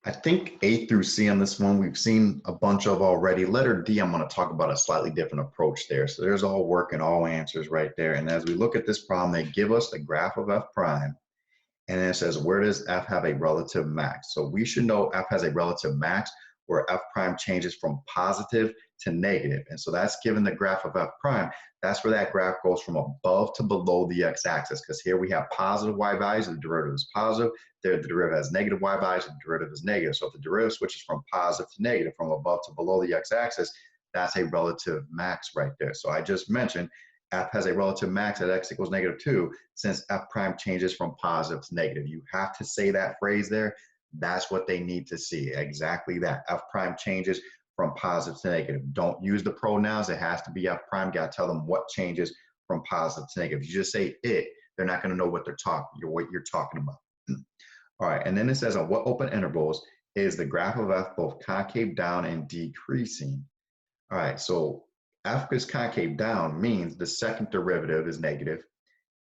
I think A through C on this one, we've seen a bunch of already. Letter D, I'm going to talk about a slightly different approach there. So there's all work and all answers right there. And as we look at this problem, they give us the graph of f prime. And then it says, where does f have a relative max? So we should know f has a relative max where f prime changes from positive to negative. And so that's given the graph of f prime. That's where that graph goes from above to below the x-axis, because here we have positive y values, the derivative is positive. There, the derivative has negative y values, the derivative is negative. So if the derivative switches from positive to negative, from above to below the x-axis, that's a relative max right there. So I just mentioned f has a relative max at x equals -2, since f prime changes from positive to negative. You have to say that phrase there. That's what they need to see, exactly that. F prime changes from positive to negative. Don't use the pronouns. It has to be f prime. Got to tell them what changes from positive to negative. If you just say it, they're not going to know what you're talking about. All right, and then it says on what open intervals is the graph of f both concave down and decreasing? All right, so f is concave down means the second derivative is negative.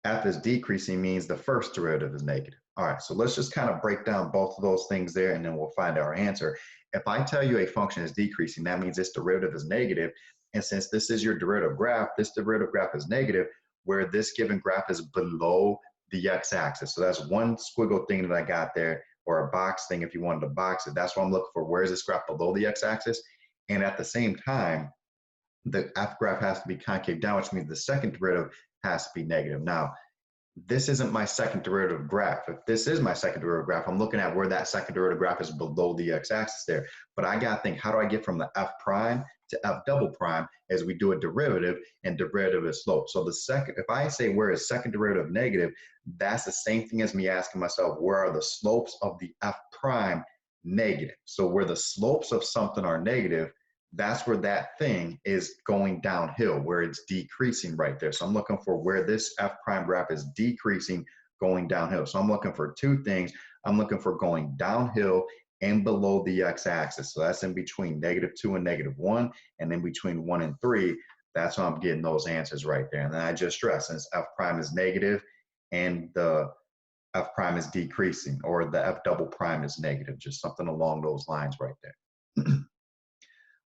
F is decreasing means the first derivative is negative. All right, so let's just kind of break down both of those things there, and then we'll find our answer. If I tell you a function is decreasing, that means its derivative is negative. And since this is your derivative graph, this derivative graph is negative, where this given graph is below the x-axis. So that's one squiggle thing that I got there, or a box thing if you wanted to box it. That's what I'm looking for. Where is this graph below the x-axis? And at the same time, the f graph has to be concave down, which means the second derivative has to be negative. Now, this isn't my second derivative graph. If this is my second derivative graph, I'm looking at where that second derivative graph is below the x-axis there. But I got to think, how do I get from the f prime to f double prime as we do a derivative, and derivative is slope. So the second, if I say where is second derivative negative, that's the same thing as me asking myself, where are the slopes of the f prime negative? So where the slopes of something are negative, that's where that thing is going downhill, where it's decreasing right there. So I'm looking for where this f prime graph is decreasing, going downhill. So I'm looking for two things. I'm looking for going downhill and below the x-axis. So that's in between -2 and -1, and in between 1 and 3. That's how I'm getting those answers right there. And then I just stress, since f prime is negative and the f prime is decreasing, or the f double prime is negative, just something along those lines right there.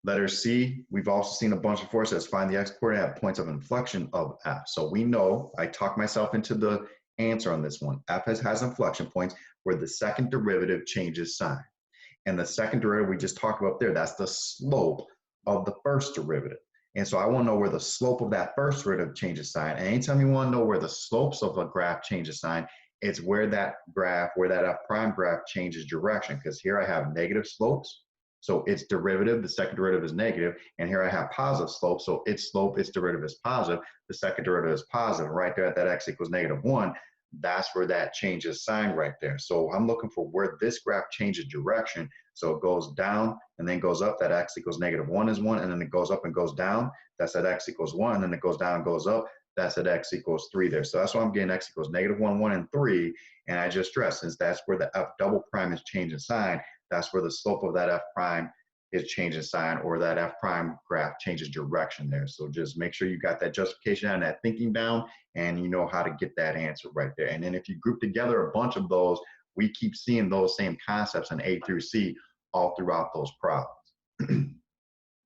Letter C, we've also seen a bunch before. It says find the x-coordinate at points of inflection of f. So we know, I talked myself into the answer on this one. F has inflection points where the second derivative changes sign. And the second derivative we just talked about there, that's the slope of the first derivative. And so I want to know where the slope of that first derivative changes sign. And anytime you want to know where the slopes of a graph changes sign, it's where that graph, where that f prime graph changes direction. Because here I have negative slopes. So its derivative, the second derivative is negative, and here I have positive slope, so its slope, its derivative is positive, the second derivative is positive. Right there at that x equals -1, that's where that changes sign right there. So I'm looking for where this graph changes direction. So it goes down and then goes up, that x equals -1 is 1, and then it goes up and goes down, that's at x equals 1, and then it goes down and goes up, that's at x equals 3 there. So that's why I'm getting x equals -1, 1, and 3, and I just stressed, since that's where the f double prime is changing sign, that's where the slope of that f prime is changing sign, or that f prime graph changes direction there. So just make sure you got that justification and that thinking down, and you know how to get that answer right there. And then if you group together a bunch of those, we keep seeing those same concepts in A through C all throughout those problems.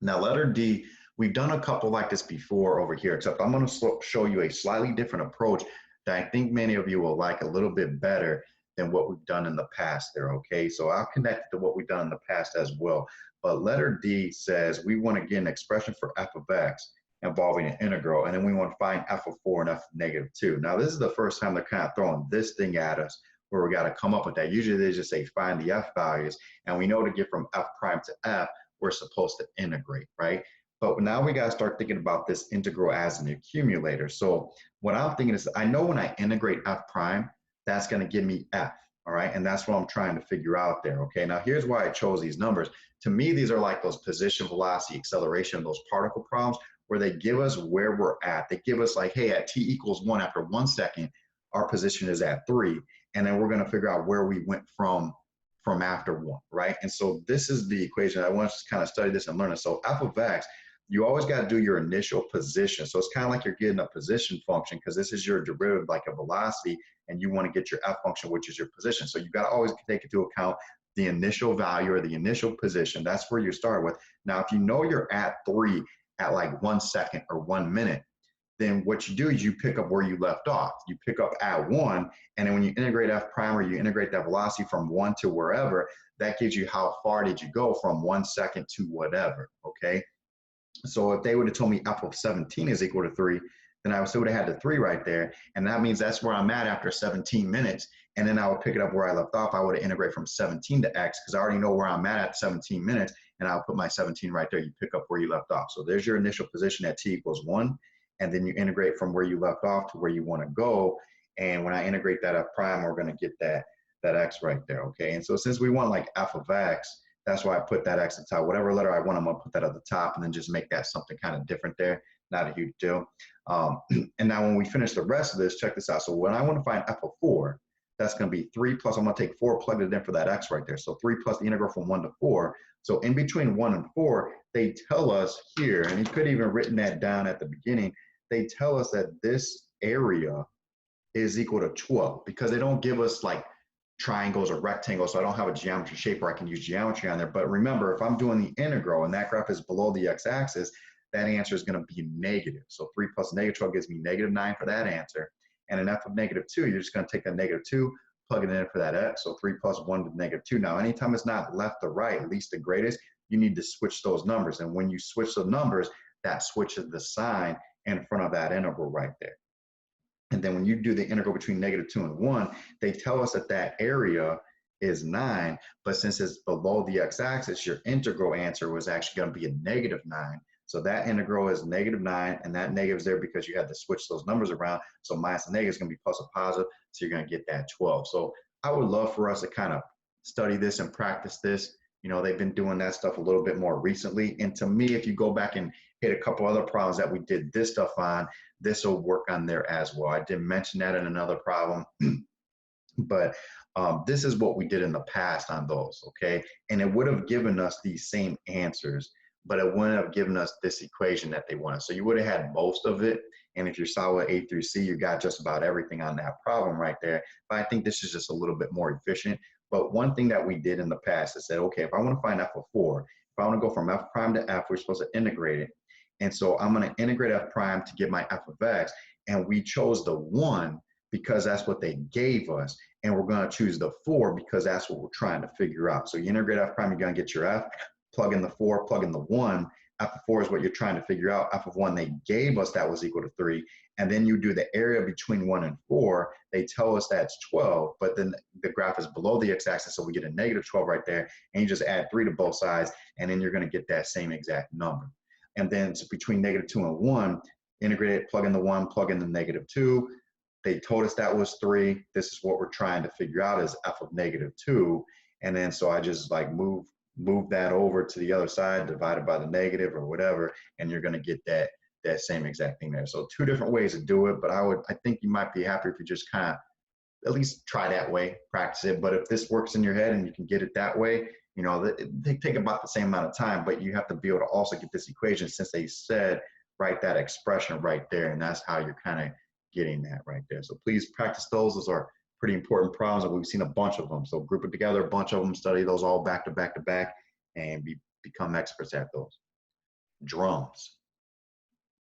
Now, letter D, we've done a couple like this before over here, except I'm going to show you a slightly different approach that I think many of you will like a little bit better than what we've done in the past there, okay? So I'll connect it to what we've done in the past as well. But letter D says we want to get an expression for f of x involving an integral, and then we want to find f of 4 and f of -2. Now, this is the first time they're kind of throwing this thing at us, where we got to come up with that. Usually they just say find the f values, and we know to get from f prime to f, we're supposed to integrate, right? But now we got to start thinking about this integral as an accumulator. So what I'm thinking is, I know when I integrate f prime, that's going to give me f, all right? And that's what I'm trying to figure out there, okay? Now, here's why I chose these numbers. To me, these are like those position, velocity, acceleration, those particle problems, where they give us where we're at. They give us like, hey, at t equals 1, after 1 second, our position is at 3. And then we're going to figure out where we went from after 1, right? And so this is the equation. I want us to kind of study this and learn it. So f of x, you always got to do your initial position. So it's kind of like you're getting a position function, because this is your derivative, like a velocity, and you want to get your f function, which is your position. So you got to always take into account the initial value or the initial position. That's where you start with. Now, if you know you're at 3 at like 1 second or 1 minute, then what you do is you pick up where you left off. You pick up at 1, and then when you integrate f prime, or you integrate that velocity from 1 to wherever, that gives you how far did you go from 1 second to whatever, okay? So if they would have told me f of 17 is equal to 3, then I still would have had the 3 right there, and that means that's where I'm at after 17 minutes, and then I would pick it up where I left off. I would integrate from 17 to x, because I already know where I'm at 17 minutes, and I'll put my 17 right there. You pick up where you left off. So there's your initial position at t equals 1, and then you integrate from where you left off to where you want to go. And when I integrate that f prime, we're going to get that x right there, okay? And so since we want like f of x, that's why I put that x at the top. Whatever letter I want, I'm going to put that at the top, and then just make that something kind of different there. Not a huge deal. And now when we finish the rest of this, check this out. So when I want to find f of 4, that's going to be 3 plus, I'm going to take 4, plug it in for that x right there. So 3 plus the integral from 1 to 4. So in between 1 and 4, they tell us here, and you could even written that down at the beginning, they tell us that this area is equal to 12, because they don't give us like triangles or rectangles, so I don't have a geometry shape where I can use geometry on there. But remember, if I'm doing the integral and that graph is below the x-axis, that answer is going to be negative. So 3 plus negative 12 gives me negative 9 for that answer. And an f of negative 2, you're just going to take that negative 2, plug it in for that x. So 3 plus 1 to negative 2. Now, anytime it's not left to right, least to greatest, you need to switch those numbers. And when you switch the numbers, that switches the sign in front of that integral right there. And then when you do the integral between negative 2 and 1, they tell us that that area is 9, but since it's below the x-axis, your integral answer was actually going to be a negative 9. So that integral is negative 9, and that negative is there because you had to switch those numbers around. So minus the negative is going to be plus a positive, so you're going to get that 12. So I would love for us to kind of study this and practice this. You know, they've been doing that stuff a little bit more recently. And to me, if you go back and hit a couple other problems that we did this stuff on, this will work on there as well. I didn't mention that in another problem, but this is what we did in the past on those, okay? And it would have given us these same answers, but it wouldn't have given us this equation that they wanted. So you would have had most of it. And if you're solid A through C, you got just about everything on that problem right there. But I think this is just a little bit more efficient. But one thing that we did in the past is said, okay, if I want to find f of 4, if I want to go from f prime to f, we're supposed to integrate it. And so I'm going to integrate f prime to get my f of x. And we chose the 1 because that's what they gave us. And we're going to choose the 4 because that's what we're trying to figure out. So you integrate f prime, you're going to get your f, plug in the 4, plug in the 1. F of 4 is what you're trying to figure out. F of 1, they gave us that was equal to 3. And then you do the area between 1 and 4. They tell us that's 12, but then the graph is below the x-axis, so we get a negative 12 right there. And you just add 3 to both sides, and then you're going to get that same exact number. And then so between negative 2 and 1, integrate it, plug in the 1, plug in the negative 2. They told us that was 3. This is what we're trying to figure out is f of negative 2. And then so I just like move that over to the other side, divided by the negative or whatever, and you're going to get that same exact thing there. So 2 different ways to do it, but I think you might be happy if you just kind of at least try that way, practice it. But if this works in your head and you can get it that way, you know, they take about the same amount of time, but you have to be able to also get this equation since they said write that expression right there, and that's how you're kind of getting that right there. So please practice those. Those are pretty important problems, and we've seen a bunch of them. So group it together, a bunch of them, study those all back to back to back, and become experts at those. Drums.